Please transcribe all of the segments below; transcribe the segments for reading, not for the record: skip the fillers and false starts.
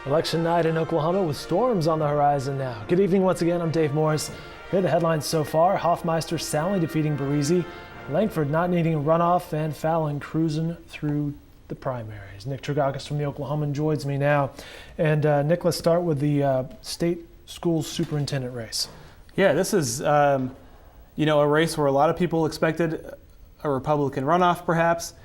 Election night in Oklahoma with storms on the horizon now. Good evening once again, I'm Dave Morris. Here are the headlines so far. Hofmeister soundly defeating Baressi, Lankford not needing a runoff, and Fallin cruising through the primaries. Nick Tragakis from the Oklahoman joins me now. And Nick, let's start with the state school superintendent race. Yeah, this is a race where a lot of people expected a Republican runoff perhaps.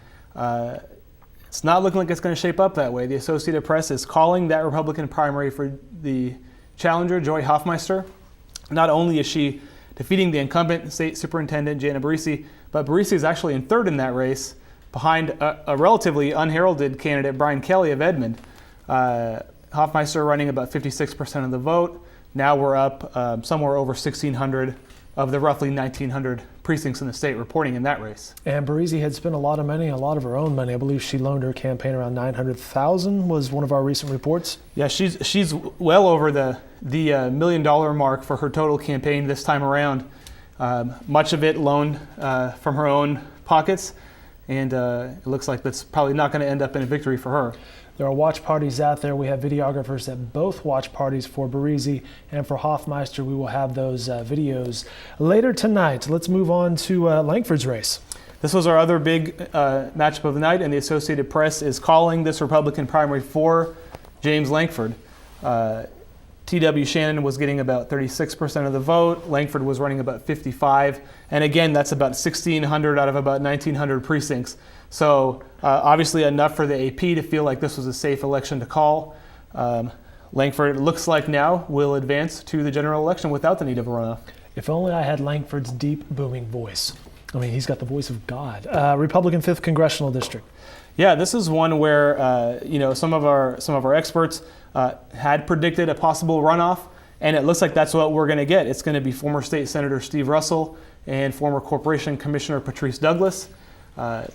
It's not looking like it's going to shape up that way. The Associated Press is calling that Republican primary for the challenger, Joy Hofmeister. Not only is she defeating the incumbent state superintendent, Jana Baressi, but Baressi is actually in third in that race behind a relatively unheralded candidate, Brian Kelly of Edmond. Hofmeister running about 56% of the vote. Now we're up somewhere over 1,600 of the roughly 1,900 precincts in the state reporting in that race. And Baressi had spent a lot of money, a lot of her own money. I believe she loaned her campaign around $900,000 was one of our recent reports. Yeah, she's well over the $1 million mark for her total campaign this time around. Much of it loaned from her own pockets, and it looks like that's probably not going to end up in a victory for her. There are watch parties out there. We have videographers at both watch parties for Baressi and for Hofmeister. We will have those videos later tonight. Let's move on to Lankford's race. This was our other big matchup of the night, and the Associated Press is calling this Republican primary for James Lankford. T.W. Shannon was getting about 36% of the vote. Lankford was running about 55%. And again, that's about 1,600 out of about 1,900 precincts. So obviously enough for the AP to feel like this was a safe election to call. Lankford, it looks like now, will advance to the general election without the need of a runoff. If only I had Lankford's deep, booming voice. I mean, he's got the voice of God. Republican 5th Congressional District. Yeah, this is one where some of our experts had predicted a possible runoff, and it looks like that's what we're going to get. It's going to be former State Senator Steve Russell and former Corporation Commissioner Patrice Douglas.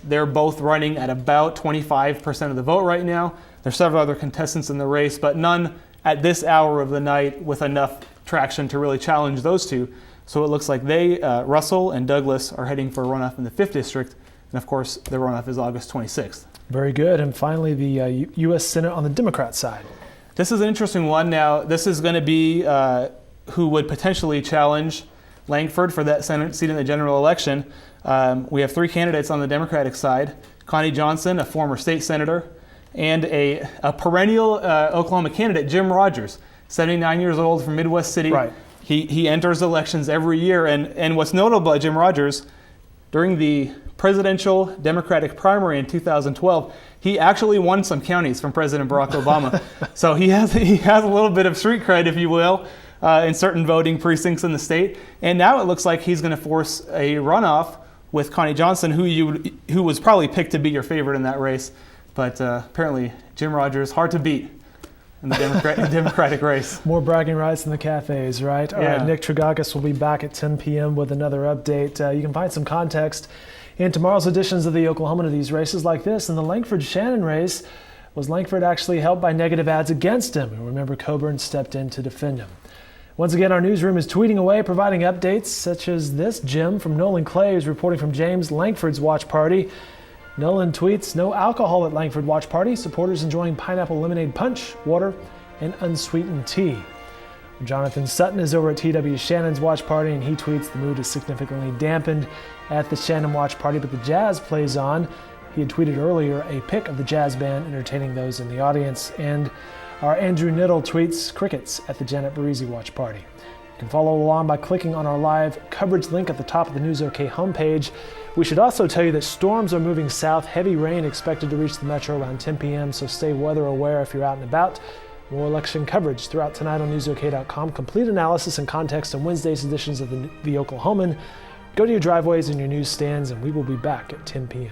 They're both running at about 25% of the vote right now. There's several other contestants in the race, but none at this hour of the night with enough traction to really challenge those two. So it looks like Russell and Douglas, are heading for a runoff in the 5th District. And of course, the runoff is August 26th. Very good. And finally, the U.S. Senate on the Democrat side. This is an interesting one. Now, this is going to be who would potentially challenge Lankford for that Senate seat in the general election. We have 3 candidates on the Democratic side. Connie Johnson, a former state senator, and a perennial Oklahoma candidate, Jim Rogers, 79 years old from Midwest City. Right. He enters elections every year. And what's notable about Jim Rogers, during the presidential Democratic primary in 2012, he actually won some counties from President Barack Obama. So he has a little bit of street cred, if you will, in certain voting precincts in the state. And now it looks like he's going to force a runoff with Connie Johnson, who was probably picked to be your favorite in that race. But apparently Jim Rogers, hard to beat in the Democratic race. More bragging rights in the cafes, right? All right, Nick Tragakis will be back at 10 p.m. with another update. You can find some context in tomorrow's editions of the Oklahoman of these races like this. In the Lankford-Shannon race, was Lankford actually helped by negative ads against him? And remember, Coburn stepped in to defend him. Once again, our newsroom is tweeting away, providing updates such as this. Jim from Nolan Clay is reporting from James Lankford's watch party. Nolan tweets, no alcohol at Lankford watch party. Supporters enjoying pineapple lemonade punch, water, and unsweetened tea. Jonathan Sutton is over at T.W. Shannon's watch party, and he tweets the mood is significantly dampened at the Shannon watch party, but the jazz plays on. He had tweeted earlier a pic of the jazz band entertaining those in the audience. And our Andrew Niddle tweets crickets at the Janet Baressi watch party. You can follow along by clicking on our live coverage link at the top of the News OK homepage. We should also tell you that storms are moving south. Heavy rain expected to reach the metro around 10 p.m., so stay weather aware if you're out and about. More election coverage throughout tonight on newsok.com. Complete analysis and context on Wednesday's editions of the Oklahoman. Go to your driveways and your newsstands, and we will be back at 10 p.m.